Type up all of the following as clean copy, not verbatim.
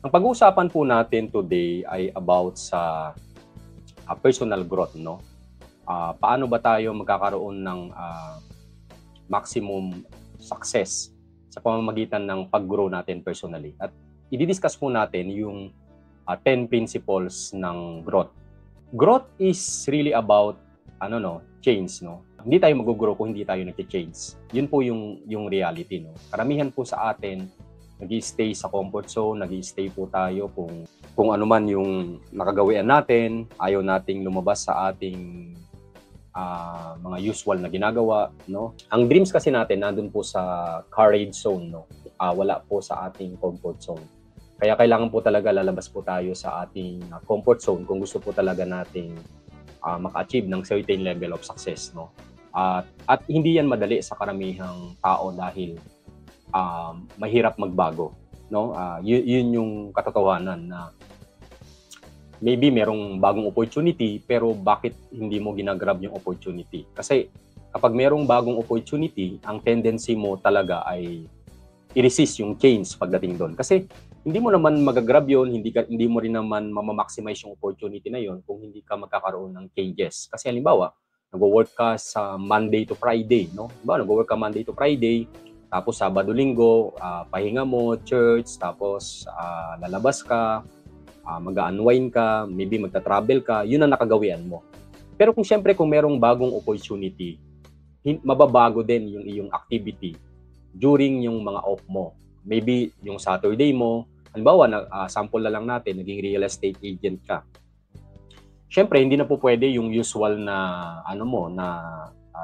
Ang pag-uusapan po natin today ay about sa personal growth, no? Paano ba tayo magkakaroon ng maximum success sa pamamagitan ng pag-grow natin personally. At i-discuss po natin yung 10 principles ng growth. Growth is really about change, no? Hindi tayo mag-grow kung hindi tayo nag-change. Yun po yung reality, no? Karamihan po sa atin nag-i-stay sa comfort zone, nag-i-stay po tayo kung ano man yung nakagawian natin, ayaw nating lumabas sa ating mga usual na ginagawa, no? Ang dreams kasi natin nandun po sa courage zone, no? Wala po sa ating comfort zone. Kaya kailangan po talaga lalabas po tayo sa ating comfort zone kung gusto po talaga nating maka-achieve ng certain level of success, no? At hindi yan madali sa karamihang tao dahil mahirap magbago, no? Yun yung katotohanan na maybe merong bagong opportunity pero bakit hindi mo ginagrab yung opportunity? Kasi kapag merong bagong opportunity, ang tendency mo talaga ay i-resist yung change pagdating doon. Kasi hindi mo naman magagrab yun, hindi mo rin naman mamamaximize yung opportunity na yun kung hindi ka magkakaroon ng changes. Kasi halimbawa, nag-work ka sa Monday to Friday, no? Diba? Nag-work ka Monday to Friday, tapos Sabado, Linggo, pahinga mo, church, tapos lalabas ka, mag-unwind ka, maybe magta-travel ka, yun ang nakagawian mo. Pero kung merong bagong opportunity, mababago din yung iyong activity during yung mga off mo. Maybe yung Saturday mo, halimbawa, sample na lang natin, naging real estate agent ka. Siyempre, hindi na po pwede yung usual na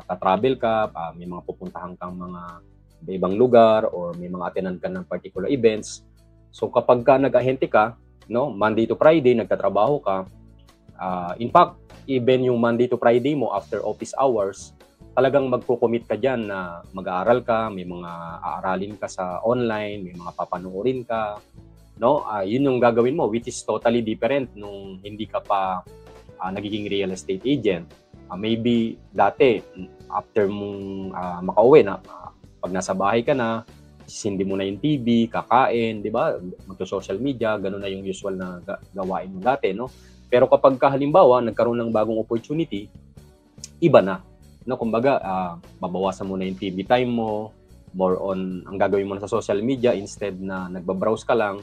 ta-travel ka, may mga pupuntahan kang mga ibang lugar or may mga attendant ka ng particular events. So kapag ka nag-ahente ka, no, Monday to Friday nagtatrabaho ka, in fact, even yung Monday to Friday mo after office hours, talagang magko-commit ka diyan na mag-aaral ka, may mga aaralin ka sa online, may mga papanoorin ka, no? Yun yung gagawin mo, which is totally different nung hindi ka pa nagiging real estate agent. Maybe dati after mong makauwi na pag nasa bahay ka na, sindi mo na yung TV, kakain, di ba? Magto-social media, ganun na yung usual na gawain mo dati, no? Pero kapag halimbawa, nagkaroon ng bagong opportunity, iba na. No, kumbaga, babawasan mo na yung TV time mo, more on, ang gagawin mo na sa social media, instead na nagbabrowse ka lang,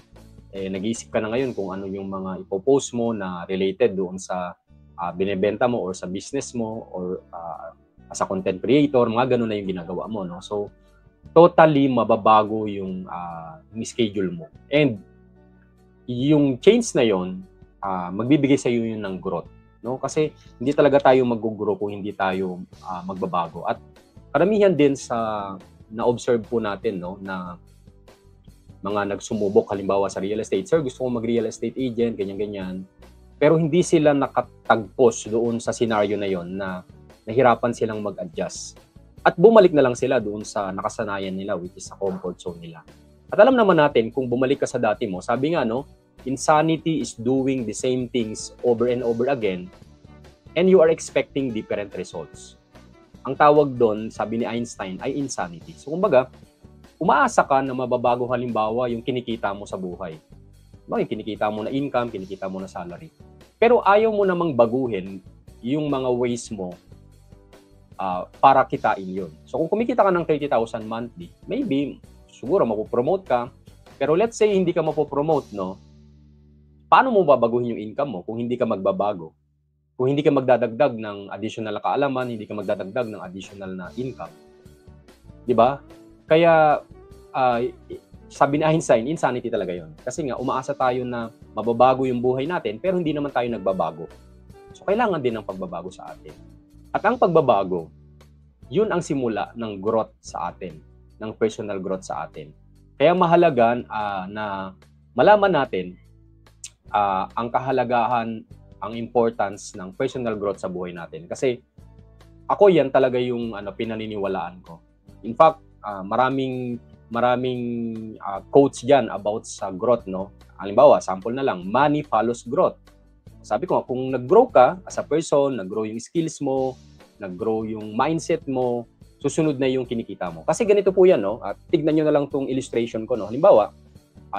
nag-iisip ka na ngayon kung ano yung mga ipopost mo na related doon sa binebenta mo or sa business mo or as a content creator, mga ganun na yung ginagawa mo, no? So, totally mababago yung schedule mo. And yung change na yon, magbibigay sa iyo yun ng growth, no? Kasi hindi talaga tayo mag-grow kung hindi tayo magbabago. At karamihan din sa na-observe po natin, no, na mga nagsumubok halimbawa sa real estate, sir, gusto ko mag-real estate agent, ganyan-ganyan. Pero hindi sila nakatagpos doon sa scenario na yon na nahirapan silang mag-adjust. At bumalik na lang sila doon sa nakasanayan nila, which is sa comfort zone nila. At alam naman natin, kung bumalik ka sa dati mo, sabi nga, no, insanity is doing the same things over and over again and you are expecting different results. Ang tawag doon, sabi ni Einstein, ay insanity. So, kumbaga, umaasa ka na mababago halimbawa yung kinikita mo sa buhay. Yung kinikita mo na income, kinikita mo na salary. Pero ayaw mo namang baguhin yung mga ways mo para kitain yun. So kung kumikita ka ng 30,000 monthly, maybe, siguro mapopromote ka. Pero let's say hindi ka mapopromote, no? Paano mo babaguhin yung income mo kung hindi ka magbabago? Kung hindi ka magdadagdag ng additional na kaalaman, hindi ka magdadagdag ng additional na income. Diba? Kaya, sabi ni Einstein, insanity talaga yun. Kasi nga, umaasa tayo na mababago yung buhay natin, pero hindi naman tayo nagbabago. So kailangan din ng pagbabago sa atin. At ang pagbabago, yun ang simula ng growth sa atin, ng personal growth sa atin. Kaya mahalaga na malaman natin ang kahalagahan, ang importance ng personal growth sa buhay natin. Kasi ako yan talaga yung pinaniniwalaan ko. In fact, maraming quotes dyan about sa growth, no? Halimbawa, sample na lang, money follows growth. Sabi ko, kung nag-grow ka as a person, nag-grow yung skills mo, nag-grow yung mindset mo, susunod na yung kinikita mo. Kasi ganito po yan, no? At tignan nyo na lang tong illustration ko, no? Halimbawa,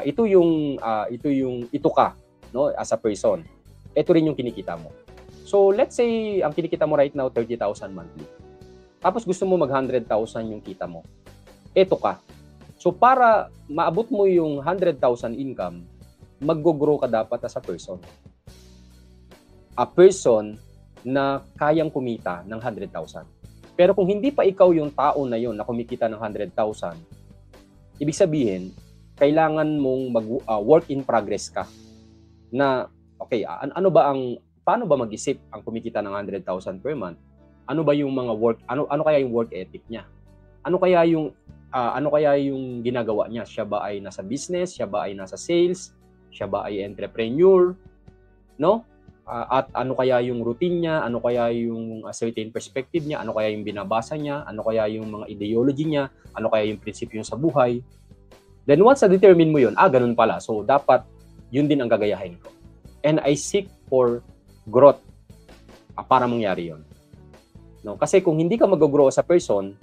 ito ka, no, as a person. Ito rin yung kinikita mo. So let's say ang kinikita mo right now 30,000 monthly. Tapos gusto mo mag 100,000 yung kita mo. Ito ka. So para maabot mo yung 100,000 income, mag-grow ka dapat as a person. A person na kayang kumita ng 100,000. Pero kung hindi pa ikaw yung tao na yon na kumikita ng 100,000, ibig sabihin, kailangan mong work in progress ka. Na, okay, paano ba mag-isip ang kumikita ng 100,000 per month? Ano ba yung mga ano kaya yung work ethic niya? Ano kaya yung ginagawa niya? Siya ba ay nasa business? Siya ba ay nasa sales? Siya ba ay entrepreneur? No? At ano kaya yung routine niya? Ano kaya yung certain perspective niya? Ano kaya yung binabasa niya? Ano kaya yung mga ideology niya? Ano kaya yung prinsipyo sa buhay? Then once na-determine mo yun, ganun pala. So dapat yun din ang gagayahin ko. And I seek for growth para mangyari yun. No? Kasi kung hindi ka mag-grow sa person,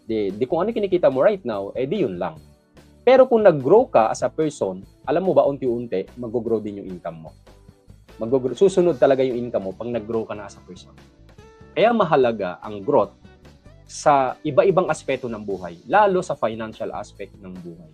di kung ano kinikita mo right now, di yun lang. Pero kung nag-grow ka as a person, alam mo ba, unti-unti, mag-grow din yung income mo. Susunod talaga yung income mo pag nag-grow ka na as a person. Kaya mahalaga ang growth sa iba-ibang aspeto ng buhay, lalo sa financial aspect ng buhay.